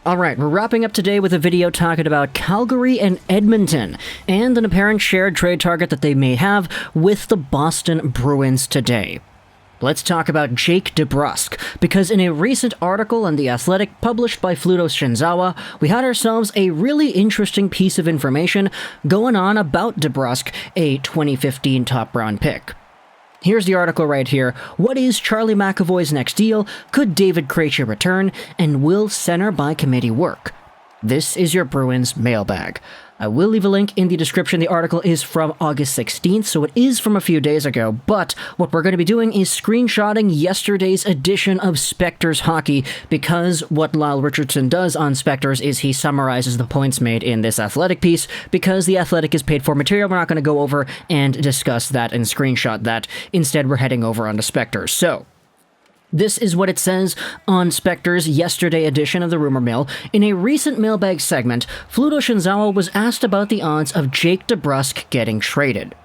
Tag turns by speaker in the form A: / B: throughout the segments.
A: Alright, we're wrapping up today with a video talking about Calgary and Edmonton, and an apparent shared trade target that they may have with the Boston Bruins today. Let's talk about Jake DeBrusk, because in a recent article in The Athletic published by Fluto Shinzawa, we had ourselves a really interesting piece of information going on about DeBrusk, a 2015 top-round pick. Here's the article right here. What is Charlie McAvoy's next deal? Could David Krejci return? And will center by committee work? This is your Bruins mailbag. I will leave a link in the description. The article is from August 16th, so it is from a few days ago, but what we're going to be doing is screenshotting yesterday's edition of Spectors Hockey, because what Lyle Richardson does on Spectors is he summarizes the points made in this Athletic piece. Because the Athletic is paid for material, we're not going to go over and discuss that and screenshot that. Instead, we're heading over onto Spectors. So, this is what it says on Spectors' yesterday edition of the Rumor Mill. In a recent mailbag segment, Fluto Shinzawa was asked about the odds of Jake DeBrusk getting traded.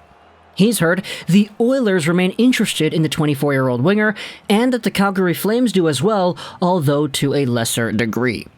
A: He's heard the Oilers remain interested in the 24-year-old winger, and that the Calgary Flames do as well, although to a lesser degree.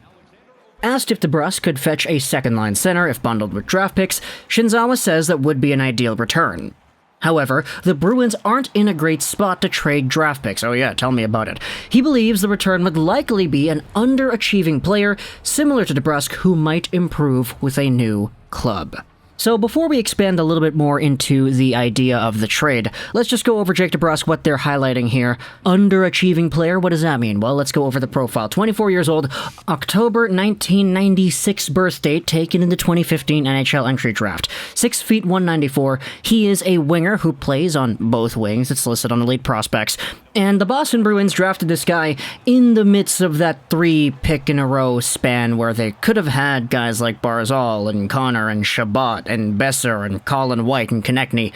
A: Asked if DeBrusk could fetch a second-line center if bundled with draft picks, Shinzawa says that would be an ideal return. However, the Bruins aren't in a great spot to trade draft picks. Oh yeah, tell me about it. He believes the return would likely be an underachieving player similar to DeBrusk who might improve with a new club. So before we expand a little bit more into the idea of the trade, let's just go over Jake DeBrusk, what they're highlighting here. Underachieving player, what does that mean? Well, let's go over the profile. 24 years old, October 1996 birth date, taken in the 2015 NHL Entry Draft. 6 feet 194. He is a winger who plays on both wings. It's listed on Elite Prospects. And the Boston Bruins drafted this guy in the midst of that 3-pick-in-a-row span where they could have had guys like Barzal and Connor and Shabbat and Besser and Colin White and Konechny.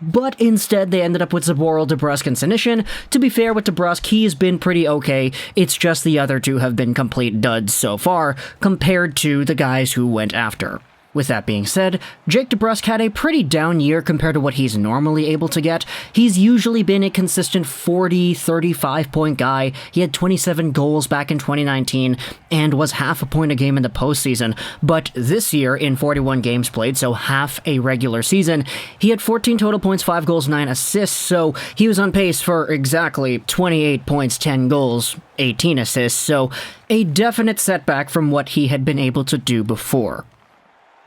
A: But instead, they ended up with Zboril, DeBrusk, and Senyshyn. To be fair with DeBrusk, he's been pretty okay. It's just the other two have been complete duds so far, compared to the guys who went after. With that being said, Jake DeBrusk had a pretty down year compared to what he's normally able to get. He's usually been a consistent 40, 35-point guy. He had 27 goals back in 2019 and was half a point a game in the postseason. But this year, in 41 games played, so half a regular season, he had 14 total points, 5 goals, 9 assists, so he was on pace for exactly 28 points, 10 goals, 18 assists, so a definite setback from what he had been able to do before.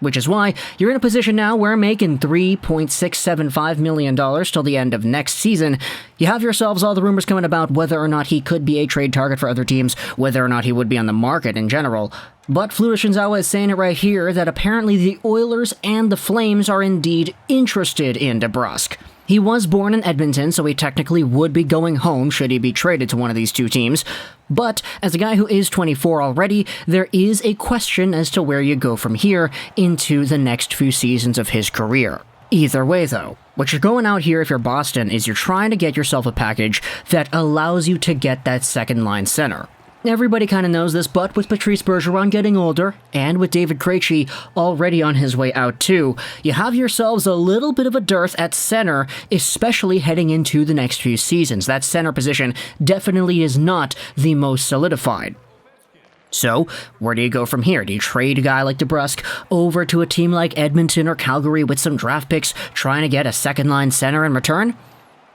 A: Which is why you're in a position now where making $3.675 million till the end of next season, you have yourselves all the rumors coming about whether or not he could be a trade target for other teams, whether or not he would be on the market in general. But Fluto Shinzawa is saying it right here that apparently the Oilers and the Flames are indeed interested in DeBrusk. He was born in Edmonton, so he technically would be going home should he be traded to one of these two teams. But, as a guy who is 24 already, there is a question as to where you go from here into the next few seasons of his career. Either way, though, what you're going out here if you're Boston is you're trying to get yourself a package that allows you to get that second-line center. Everybody kind of knows this, but with Patrice Bergeron getting older, and with David Krejci already on his way out too, you have yourselves a little bit of a dearth at center, especially heading into the next few seasons. That center position definitely is not the most solidified. So, where do you go from here? Do you trade a guy like DeBrusk over to a team like Edmonton or Calgary with some draft picks, trying to get a second-line center in return?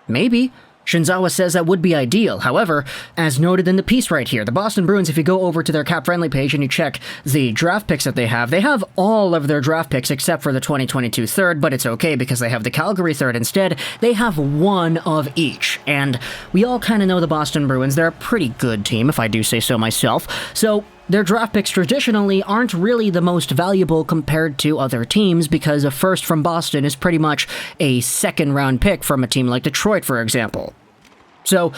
A: Maybe. Shinzawa says that would be ideal. However, as noted in the piece right here, the Boston Bruins, if you go over to their cap-friendly page and you check the draft picks that they have all of their draft picks except for the 2022 third, but it's okay because they have the Calgary third instead. They have one of each, and we all kind of know the Boston Bruins. They're a pretty good team, if I do say so myself. So, their draft picks traditionally aren't really the most valuable compared to other teams because a first from Boston is pretty much a second-round pick from a team like Detroit, for example. So,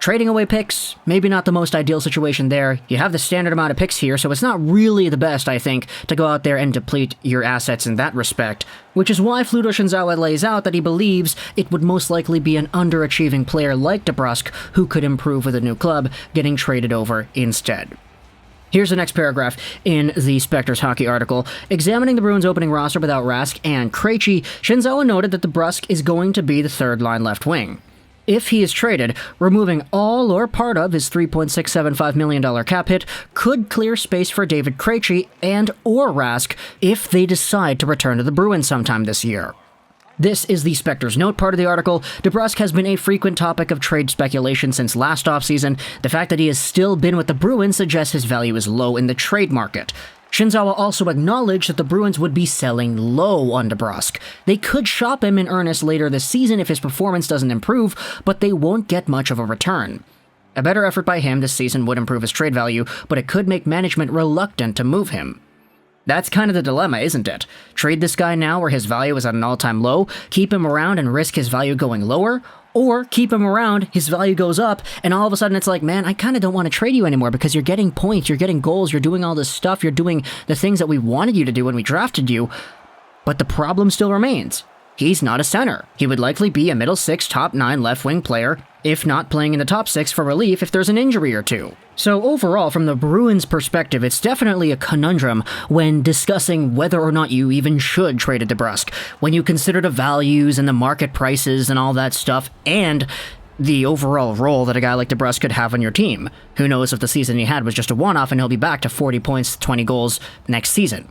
A: trading away picks, maybe not the most ideal situation there. You have the standard amount of picks here, so it's not really the best, I think, to go out there and deplete your assets in that respect, which is why Fluto Shinzawa lays out that he believes it would most likely be an underachieving player like DeBrusk who could improve with a new club, getting traded over instead. Here's the next paragraph in the Spectors Hockey article. Examining the Bruins' opening roster without Rask and Krejci, Shinzawa noted that DeBrusk is going to be the third-line left wing. If he is traded, removing all or part of his $3.675 million cap hit could clear space for David Krejci and or Rask if they decide to return to the Bruins sometime this year. This is the Spectre's Note part of the article. DeBrusk has been a frequent topic of trade speculation since last offseason. The fact that he has still been with the Bruins suggests his value is low in the trade market. Shinzawa also acknowledged that the Bruins would be selling low on DeBrusk. They could shop him in earnest later this season if his performance doesn't improve, but they won't get much of a return. A better effort by him this season would improve his trade value, but it could make management reluctant to move him. That's kind of the dilemma, isn't it? Trade this guy now where his value is at an all-time low, keep him around and risk his value going lower, or keep him around, his value goes up, and all of a sudden it's like, man, I kind of don't want to trade you anymore because you're getting points, you're getting goals, you're doing all this stuff, you're doing the things that we wanted you to do when we drafted you, but the problem still remains. He's not a center. He would likely be a middle six, top nine left-wing player, if not playing in the top six for relief if there's an injury or two. So overall, from the Bruins' perspective, it's definitely a conundrum when discussing whether or not you even should trade a DeBrusk, when you consider the values and the market prices and all that stuff, and the overall role that a guy like DeBrusk could have on your team. Who knows if the season he had was just a one-off and he'll be back to 40 points, 20 goals next season.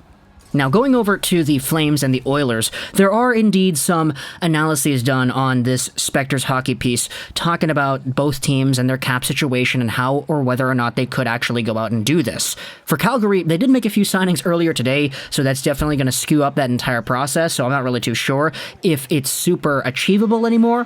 A: Now, going over to the Flames and the Oilers, there are indeed some analyses done on this Spectre's hockey piece talking about both teams and their cap situation and how or whether or not they could actually go out and do this. For Calgary, they did make a few signings earlier today, so that's definitely going to skew up that entire process, so I'm not really too sure if it's super achievable anymore.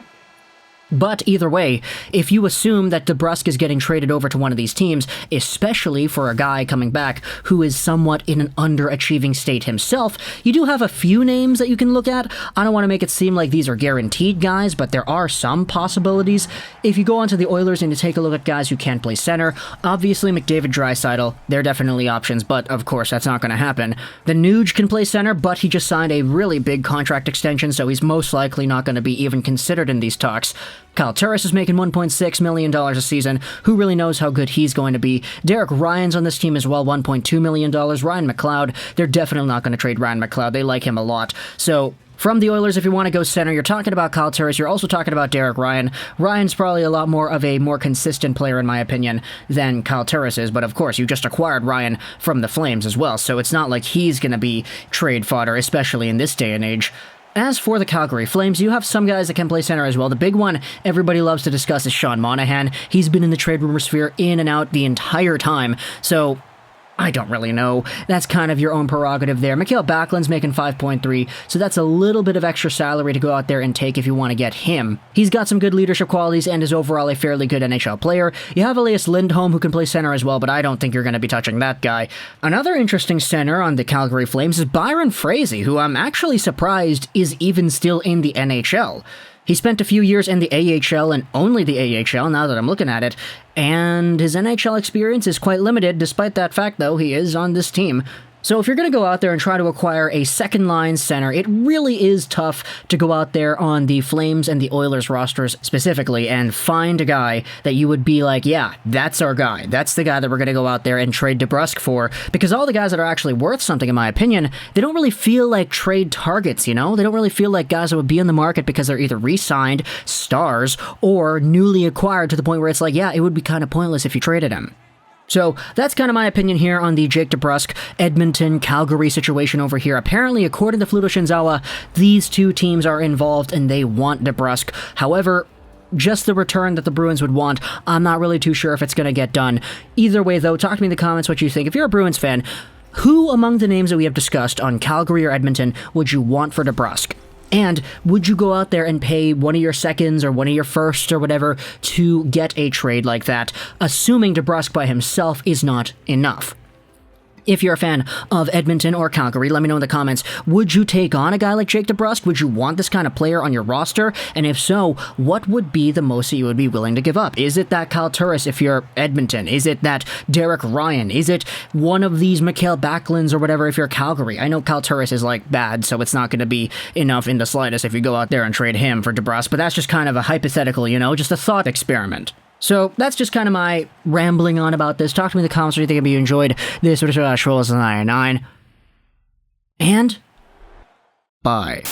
A: But either way, if you assume that DeBrusk is getting traded over to one of these teams, especially for a guy coming back who is somewhat in an underachieving state himself, you do have a few names that you can look at. I don't want to make it seem like these are guaranteed guys, but there are some possibilities. If you go onto the Oilers and you take a look at guys who can't play center, obviously McDavid, Draisaitl, they're definitely options, but of course that's not going to happen. The Nuge can play center, but he just signed a really big contract extension, so he's most likely not going to be even considered in these talks. Kyle Turris is making $1.6 million a season. Who really knows how good he's going to be? Derek Ryan's on this team as well, $1.2 million. Ryan McLeod, they're definitely not going to trade Ryan McLeod. They like him a lot. So from the Oilers, if you want to go center, you're talking about Kyle Turris. You're also talking about Derek Ryan. Ryan's probably a lot more of a more consistent player, in my opinion, than Kyle Turris is. But of course, you just acquired Ryan from the Flames as well. So it's not like he's going to be trade fodder, especially in this day and age. As for the Calgary Flames, you have some guys that can play center as well. The big one everybody loves to discuss is Sean Monahan. He's been in the trade rumor sphere in and out the entire time, so I don't really know. That's kind of your own prerogative there. Mikael Backlund's making 5.3, so that's a little bit of extra salary to go out there and take if you want to get him. He's got some good leadership qualities and is overall a fairly good NHL player. You have Elias Lindholm who can play center as well, but I don't think you're going to be touching that guy. Another interesting center on the Calgary Flames is Byron Frazee, who I'm actually surprised is even still in the NHL. He spent a few years in the AHL and only the AHL now that I'm looking at it, and his NHL experience is quite limited. Despite that fact, though, he is on this team. So if you're going to go out there and try to acquire a second-line center, it really is tough to go out there on the Flames and the Oilers rosters specifically and find a guy that you would be like, yeah, that's our guy. That's the guy that we're going to go out there and trade DeBrusk for, because all the guys that are actually worth something, in my opinion, they don't really feel like trade targets, you know? They don't really feel like guys that would be in the market because they're either re-signed, stars, or newly acquired to the point where it's like, yeah, it would be kind of pointless if you traded him. So that's kind of my opinion here on the Jake DeBrusk, Edmonton, Calgary situation over here. Apparently, according to Fluto Shinzawa, these two teams are involved and they want DeBrusk. However, just the return that the Bruins would want, I'm not really too sure if it's going to get done. Either way, though, talk to me in the comments what you think. If you're a Bruins fan, who among the names that we have discussed on Calgary or Edmonton would you want for DeBrusk? And would you go out there and pay one of your seconds or one of your firsts or whatever to get a trade like that, assuming DeBrusk by himself is not enough? If you're a fan of Edmonton or Calgary, let me know in the comments. Would you take on a guy like Jake DeBrusk? Would you want this kind of player on your roster? And if so, what would be the most that you would be willing to give up? Is it that Kyle Turris if you're Edmonton? Is it that Derek Ryan? Is it one of these Mikael Backlunds or whatever if you're Calgary? I know Kyle Turris is like bad, so it's not going to be enough in the slightest if you go out there and trade him for DeBrusk, but that's just kind of a hypothetical, you know, just a thought experiment. So that's just kind of my rambling on about this. Talk to me in the comments what you think if you enjoyed this. What is Trolls 99? And bye.